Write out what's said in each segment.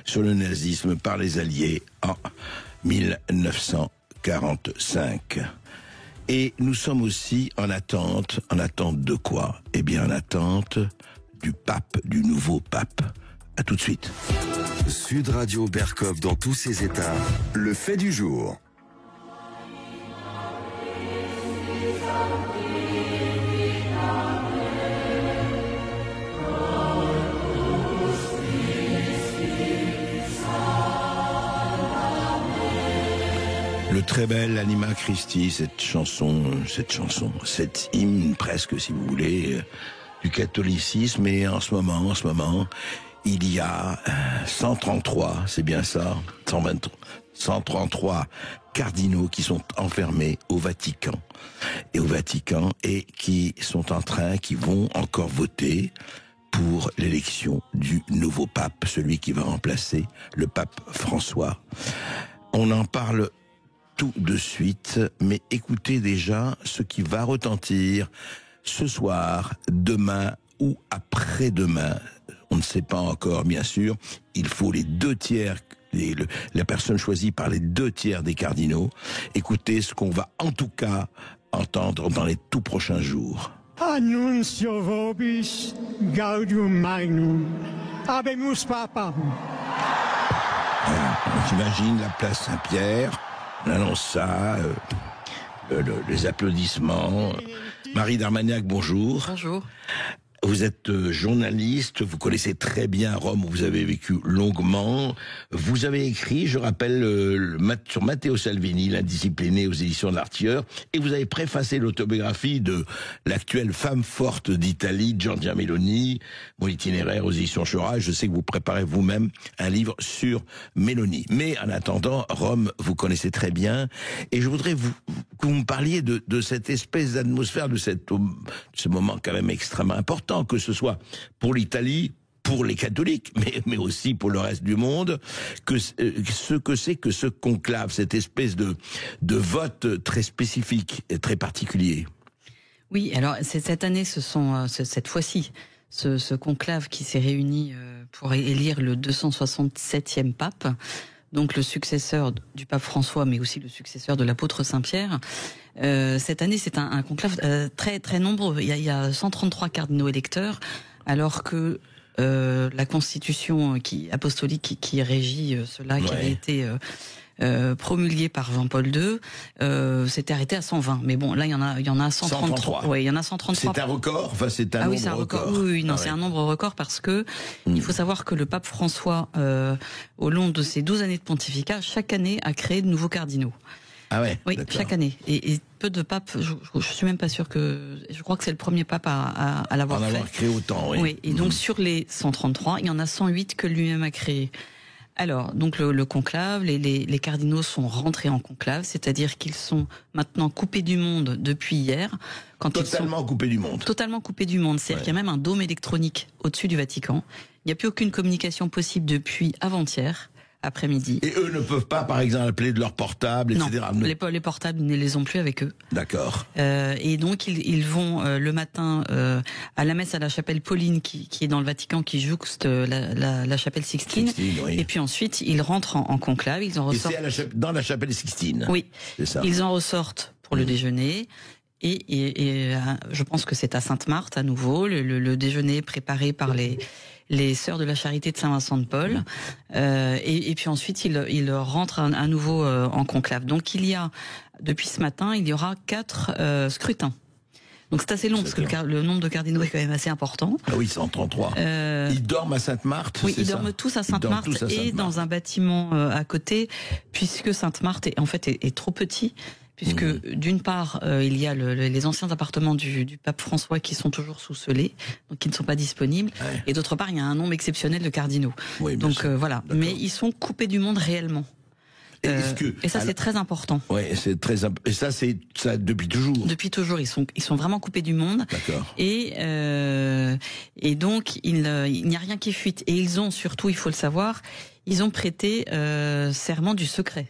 sur le nazisme par les Alliés en 1945. Et nous sommes aussi en attente de quoi? Eh bien, en attente du pape, du nouveau pape. À tout de suite. Sud Radio Berkov dans tous ses états. Le fait du jour. Le très bel Anima Christi, cette hymne presque, si vous voulez, du catholicisme. Et en ce moment, il y a 133, c'est bien ça, 133 cardinaux qui sont enfermés au Vatican et qui vont encore voter pour l'élection du nouveau pape, celui qui va remplacer le pape François. On en parle tout de suite, mais écoutez déjà ce qui va retentir ce soir, demain ou après-demain. On ne sait pas encore, bien sûr. Il faut les 2/3, la personne choisie par les 2/3 des cardinaux. Écoutez ce qu'on va en tout cas entendre dans les tout prochains jours. Annuncio vobis gaudium magnum, habemus papam. Voilà, on s'imagine la place Saint-Pierre. On annonce ça, les applaudissements. Marie d'Armagnac, bonjour. Bonjour. Vous êtes journaliste, vous connaissez très bien Rome où vous avez vécu longuement. Vous avez écrit, je rappelle, sur Matteo Salvini, l'indiscipliné aux éditions de l'Artieur, et vous avez préfacé l'autobiographie de l'actuelle femme forte d'Italie, Giorgia Meloni, mon itinéraire aux éditions Chora. Je sais que vous préparez vous-même un livre sur Meloni. Mais en attendant, Rome, vous connaissez très bien, et je voudrais que vous me parliez de cette espèce d'atmosphère, de ce moment quand même extrêmement important, que ce soit pour l'Italie, pour les catholiques, mais aussi pour le reste du monde, ce que c'est que ce conclave, cette espèce de vote très spécifique et très particulier. Oui, alors cette année, cette fois-ci, ce conclave qui s'est réuni pour élire le 267e pape, donc le successeur du pape François, mais aussi le successeur de l'apôtre Saint-Pierre. Cette année, c'est un conclave très très nombreux. Il y a 133 cardinaux électeurs, alors que la constitution apostolique qui régit cela, qui avait été promulguée par Jean-Paul II, s'était arrêté à 120. Mais bon, là, il y en a 133. Ouais, il y en a 133. C'est un record. Enfin, c'est un nombre record. Oui, non, c'est un nombre record parce que il faut savoir que le pape François, au long de ses 12 années de pontificat, chaque année a créé de nouveaux cardinaux. Ah ouais. Oui, d'accord. chaque année. Et peu de papes. Je suis même pas sûr que. Je crois que c'est le premier pape à l'avoir fait. En avoir créé autant. Oui. Oui. Et donc sur les 133, il y en a 108 que lui-même a créé. Alors, donc le conclave, les cardinaux sont rentrés en conclave, c'est-à-dire qu'ils sont maintenant coupés du monde depuis hier. Totalement coupés du monde. Totalement coupés du monde. C'est-à-dire qu'il y a même un dôme électronique au-dessus du Vatican. Il n'y a plus aucune communication possible depuis avant-hier après-midi. Et eux ne peuvent pas, par exemple, appeler de leur portable, etc. Non, les portables ne les ont plus avec eux. D'accord. Et donc ils vont le matin à la messe à la chapelle Pauline qui est dans le Vatican, qui jouxte la chapelle Sixtine. Oui. Et puis ensuite ils rentrent en conclave. Ils en ressortent. Et c'est dans la chapelle Sixtine. Oui. C'est ça. Ils en ressortent pour le déjeuner. Et je pense que c'est à Sainte-Marthe à nouveau le déjeuner préparé par les sœurs de la Charité de Saint-Vincent de Paul, et puis ensuite il rentre à nouveau en conclave. Donc depuis ce matin, il y aura 4 scrutins. Donc c'est assez long parce que le nombre de cardinaux est quand même assez important. Ah oui, 133. Ils dorment à Sainte-Marthe. Oui, ils dorment tous à Sainte-Marthe et dans un bâtiment à côté, puisque Sainte-Marthe est trop petit. Puisque d'une part, il y a les anciens appartements du pape François qui sont toujours sous-scellés, donc qui ne sont pas disponibles. Ouais. Et d'autre part, il y a un nombre exceptionnel de cardinaux. Oui, donc voilà. D'accord. Mais ils sont coupés du monde réellement. Et ça, c'est très important. Oui, c'est très important. Et ça, c'est ça depuis toujours. Depuis toujours, ils sont vraiment coupés du monde. D'accord. Et donc, il n'y a rien qui fuite. Et ils ont surtout, il faut le savoir, ils ont prêté serment du secret.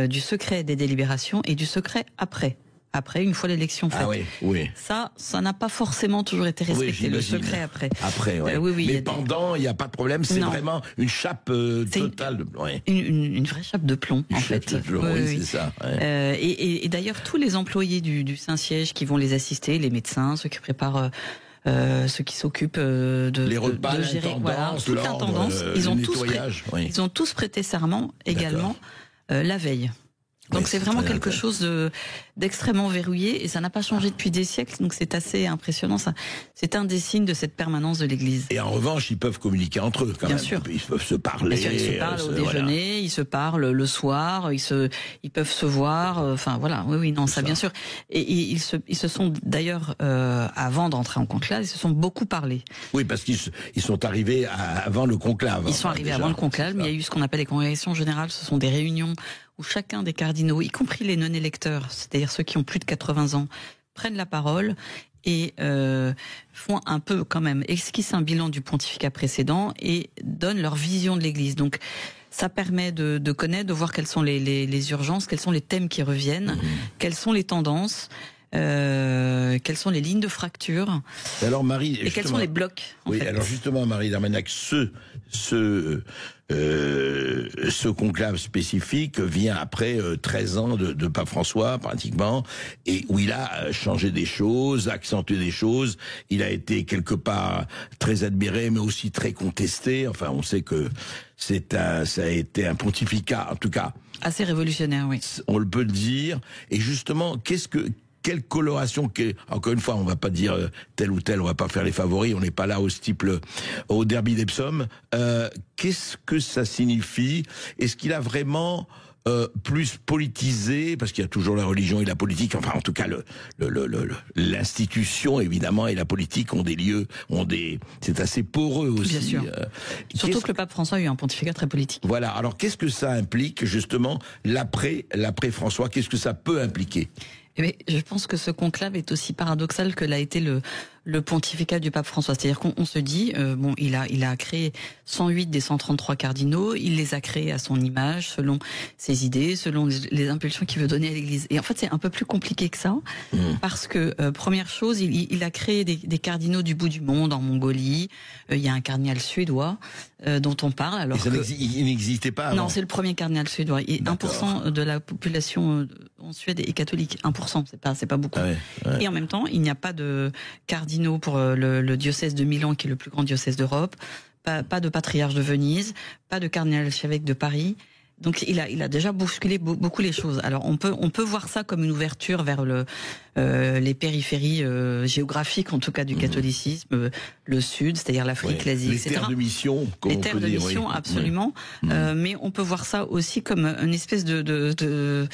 Du secret des délibérations et du secret après. après, une fois l'élection faite. Ah oui, oui. Ça n'a pas forcément toujours été respecté, le secret après. Après, ouais. Oui, mais pendant, il n'y a pas de problème, c'est vraiment une chape totale. Une vraie chape de plomb, en fait. Chape de plomb, oui, c'est ça. Ouais. Et d'ailleurs, tous les employés du Saint-Siège qui vont les assister, les médecins, ceux qui préparent... ceux qui s'occupent les repas, de gérer toute l'intendance, ils ont tous prêté serment également la veille. Donc c'est vraiment quelque chose d'extrêmement verrouillé et ça n'a pas changé depuis des siècles, donc c'est assez impressionnant. Ça, c'est un des signes de cette permanence de l'Église. Et en revanche, ils peuvent communiquer entre eux, quand même. Bien sûr. Ils peuvent se parler. Bien sûr, ils se parlent au déjeuner, ils se parlent le soir, ils peuvent se voir. Enfin voilà, oui, non, ça bien sûr. Et ils se sont d'ailleurs avant d'entrer en conclave, ils se sont beaucoup parlé. Oui, parce qu'ils sont arrivés avant le conclave. Ils sont arrivés avant le conclave, mais il y a eu ce qu'on appelle les congrégations générales. Ce sont des réunions où chacun des cardinaux, y compris les non-électeurs, c'est-à-dire ceux qui ont plus de 80 ans, prennent la parole et font un peu quand même, esquissent un bilan du pontificat précédent et donnent leur vision de l'Église. Donc ça permet de connaître, de voir quelles sont les urgences, quels sont les thèmes qui reviennent, quelles sont les tendances, quelles sont les lignes de fracture, alors, Marie, et quels sont les blocs. Oui, alors justement, Marie Darmagnac, ce conclave spécifique vient après 13 ans de Pape François, pratiquement, et où il a changé des choses, accentué des choses. Il a été quelque part très admiré, mais aussi très contesté. Enfin, on sait que ça a été un pontificat, en tout cas, assez révolutionnaire, oui. On le peut dire. Et justement, quelle coloration, encore une fois, on va pas dire tel ou tel, on va pas faire les favoris, on n'est pas là au derby d'Epsom. Qu'est-ce que ça signifie? Est-ce qu'il a vraiment plus politisé, parce qu'il y a toujours la religion et la politique, enfin en tout cas l'institution évidemment et la politique ont des lieux, c'est assez poreux aussi. Bien sûr. Surtout que le pape François a eu un pontificat très politique. Voilà, alors qu'est-ce que ça implique justement l'après François, qu'est-ce que ça peut impliquer? Mais je pense que ce conclave est aussi paradoxal que l'a été le pontificat du pape François. C'est-à-dire qu'on se dit, il a créé 108 des 133 cardinaux, il les a créés à son image, selon ses idées, selon les impulsions qu'il veut donner à l'Église. Et en fait, c'est un peu plus compliqué que ça, parce que, première chose, il a créé des cardinaux du bout du monde, en Mongolie. Il y a un cardinal suédois dont on parle. Alors il n'existait pas avant. Non, c'est le premier cardinal suédois. Et 1% de la population en Suède est catholique. 1%, c'est pas beaucoup. Ouais. Et en même temps, il n'y a pas de cardinaux pour le diocèse de Milan, qui est le plus grand diocèse d'Europe, pas de patriarche de Venise, pas de cardinal archevêque de Paris. Donc il a déjà bousculé beaucoup les choses. Alors on peut voir ça comme une ouverture vers les périphéries géographiques, en tout cas du catholicisme, le sud, c'est-à-dire l'Afrique, l'Asie, etc. Les terres de mission, comme on peut dire. Les terres de mission, absolument. Mais on peut voir ça aussi comme une espèce de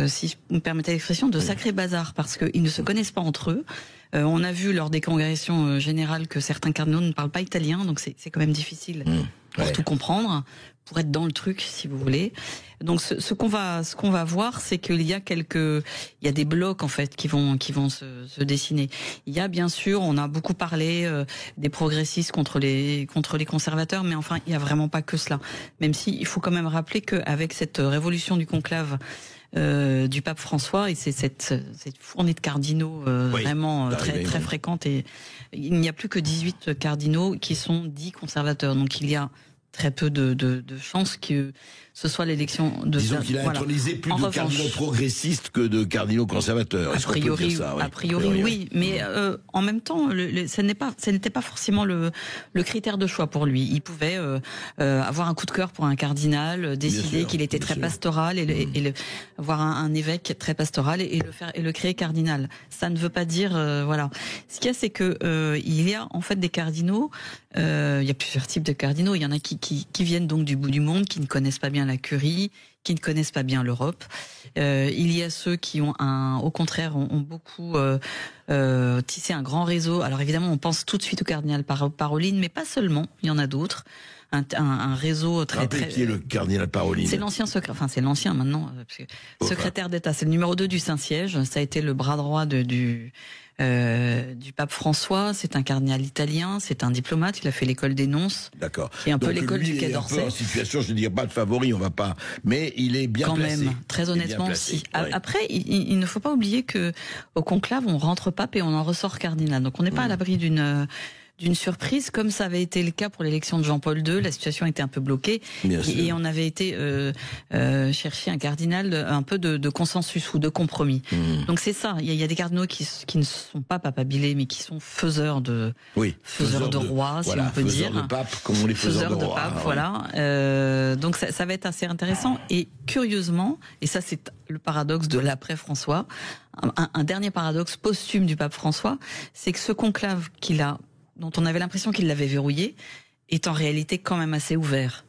si je me permettez l'expression, de sacré bazar, parce qu'ils ne se connaissent pas entre eux. On a vu lors des congrégations générales que certains cardinaux ne parlent pas italien, donc c'est quand même difficile pour tout comprendre, pour être dans le truc, si vous voulez. Donc ce qu'on va voir, c'est qu'il y a des blocs en fait qui vont se dessiner. Il y a bien sûr, on a beaucoup parlé des progressistes contre les conservateurs, mais enfin il y a vraiment pas que cela. Même si il faut quand même rappeler qu'avec cette révolution du conclave du pape François, et c'est cette fournée de cardinaux vraiment très fréquente, et il n'y a plus que 18 cardinaux qui sont dits conservateurs. Donc il y a très peu de chances que ce soit l'élection de... Disons qu'il a intronisé plus de cardinaux progressistes que de cardinaux conservateurs. A priori, oui. Mais en même temps, ce n'était pas forcément le critère de choix pour lui. Il pouvait avoir un coup de cœur pour un cardinal, décider qu'il était très pastoral et avoir un évêque très pastoral et le créer cardinal. Ça ne veut pas dire... voilà. Ce qu'il y a, c'est que il y a en fait des cardinaux... il y a plusieurs types de cardinaux. Il y en a qui viennent donc du bout du monde, qui ne connaissent pas bien la curie, qui ne connaissent pas bien l'Europe. Il y a ceux qui ont au contraire, ont beaucoup tissé un grand réseau. Alors évidemment, on pense tout de suite au cardinal Parolin, mais pas seulement. Il y en a d'autres. Un réseau très... Qui est le cardinal Parolin? C'est l'ancien secrétaire, enfin c'est l'ancien maintenant, secrétaire d'État. C'est le numéro 2 du Saint-Siège. Ça a été le bras droit du du pape François. C'est un cardinal italien, c'est un diplomate. Il a fait l'école des nonces, D'accord. qui est un peu Donc, l'école lui, du Quai il est un peu d'Orsay. en situation, je ne dirais pas de favori, on va pas, mais il est bien Quand placé. même, très Il est bien honnêtement placé, aussi. ouais. Après, il ne faut pas oublier que au conclave, on rentre pape et on en ressort cardinal. Donc on n'est pas à l'abri d'une surprise, comme ça avait été le cas pour l'élection de Jean-Paul II. La situation était un peu bloquée Bien sûr. et on avait été chercher un cardinal un peu de consensus ou de compromis. Donc c'est ça. Il y a des cardinaux qui ne sont pas papabilés, mais qui sont faiseurs de Oui, faiseurs de rois, si on peut faiseurs dire. de pape, comme on les faiseurs de rois. pape, ouais. voilà. Donc ça va être assez intéressant. Et curieusement, et ça c'est le paradoxe de l'après François, un dernier paradoxe posthume du pape François, c'est que ce conclave dont on avait l'impression qu'il l'avait verrouillé, est en réalité quand même assez ouvert.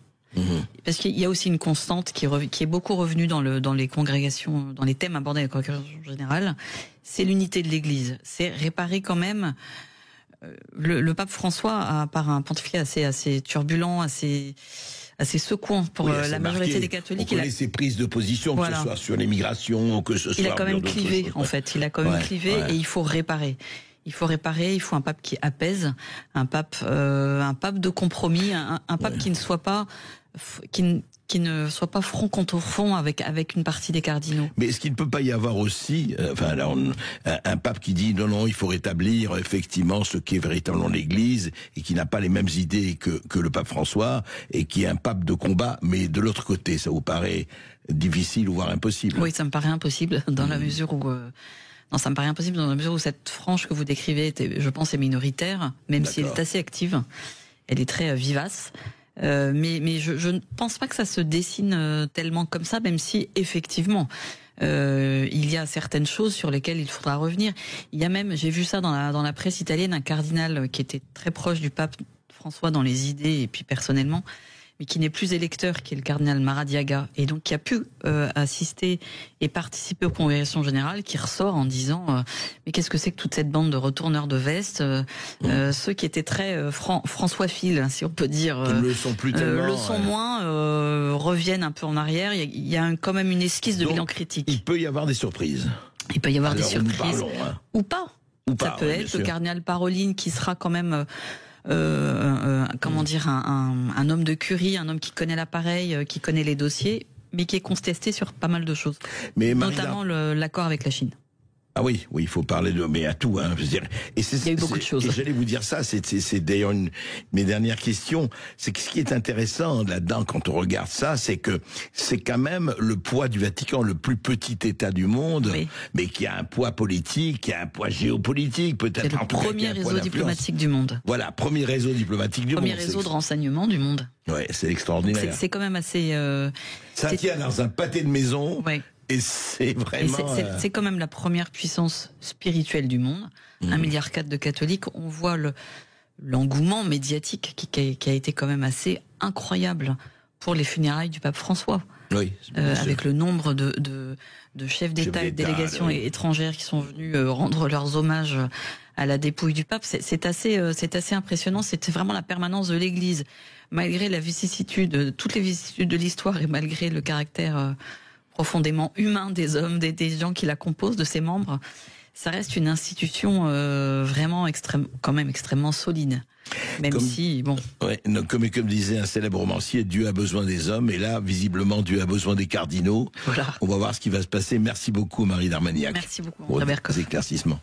Parce qu'il y a aussi une constante qui est beaucoup revenue dans les congrégations, dans les thèmes abordés dans les congrégations générales, c'est l'unité de l'Église. C'est réparer quand même. Le pape François, par un pontificat assez turbulent, assez secouant pour Oui, la assez majorité marqué. des catholiques. On connaît ses prises de position, que Voilà. ce soit sur l'immigration, que ce soit... Il a quand même d'autres clivé, choses, en ouais. fait. Il a quand même Ouais, clivé ouais. et il faut réparer. Il faut un pape qui apaise, un pape de compromis, un pape qui ne soit pas qui ne soit pas front contre front avec une partie des cardinaux. Mais est-ce qu'il ne peut pas y avoir aussi, un pape qui dit non, il faut rétablir effectivement ce qui est véritablement l'Église et qui n'a pas les mêmes idées que le pape François et qui est un pape de combat, mais de l'autre côté, ça vous paraît difficile ou voire impossible? Oui, ça me paraît impossible dans la mesure où... Non, ça me paraît impossible dans la mesure où cette frange que vous décrivez, je pense, est minoritaire, même si elle est assez active. Elle est très vivace. Mais je ne pense pas que ça se dessine tellement comme ça, même si, effectivement, il y a certaines choses sur lesquelles il faudra revenir. Il y a même, j'ai vu ça dans la presse italienne, un cardinal qui était très proche du pape François dans les idées et puis personnellement, mais qui n'est plus électeur, qui est le cardinal Maradiaga, et donc qui a pu assister et participer aux congrégations générales, qui ressort en disant mais qu'est-ce que c'est que toute cette bande de retourneurs de veste, ceux qui étaient très François-philes, si on peut dire, Ils ne le sont plus tellement. le sont moins, reviennent un peu en arrière. Il y a quand même une esquisse de bilan critique. Il peut y avoir des surprises. Il peut y avoir des Alors, nous surprises, parlons, hein. ou pas. Ou Ça pas, peut oui, être bien le sûr. cardinal Parolin qui sera quand même comment dire, un homme de curie, un homme qui connaît l'appareil, qui connaît les dossiers, mais qui est contesté sur pas mal de choses, Mais notamment l'accord avec la Chine. Ah oui, il faut parler mais à tout, hein, je veux dire. Et Il y a eu beaucoup de choses. Et j'allais vous dire ça, c'est d'ailleurs mes dernières questions. C'est que ce qui est intéressant là-dedans, quand on regarde ça, c'est que c'est quand même le poids du Vatican, le plus petit État du monde, Oui. mais qui a un poids politique, qui a un poids géopolitique, peut-être. C'est en le tout cas, qui a premier un poids réseau d'influence. diplomatique du monde. Voilà, premier réseau diplomatique du Premier monde. réseau de renseignement du monde. Ouais, c'est extraordinaire. C'est quand même assez... Ça c'est- tient dans un pâté de maison. ouais. Et c'est Et vraiment. c'est quand même la première puissance spirituelle du monde. 1,4 milliard de catholiques. On voit l'engouement médiatique qui a été quand même assez incroyable pour les funérailles du pape François. Oui, bien sûr. Avec le nombre de chefs d'État et de d'État, délégations oui. étrangères qui sont venus rendre leurs hommages à la dépouille du pape. C'est assez impressionnant. C'était vraiment la permanence de l'Église. Malgré la vicissitude, toutes les vicissitudes de l'histoire et malgré le caractère profondément humain des hommes, des gens qui la composent, de ses membres, ça reste une institution vraiment quand même extrêmement solide. Même si, bon... Ouais, comme disait un célèbre romancier, Dieu a besoin des hommes, et là, visiblement, Dieu a besoin des cardinaux. Voilà. On va voir ce qui va se passer. Merci beaucoup, Marie d'Armagnac. Merci beaucoup, pour André vos Berkoff. éclaircissements.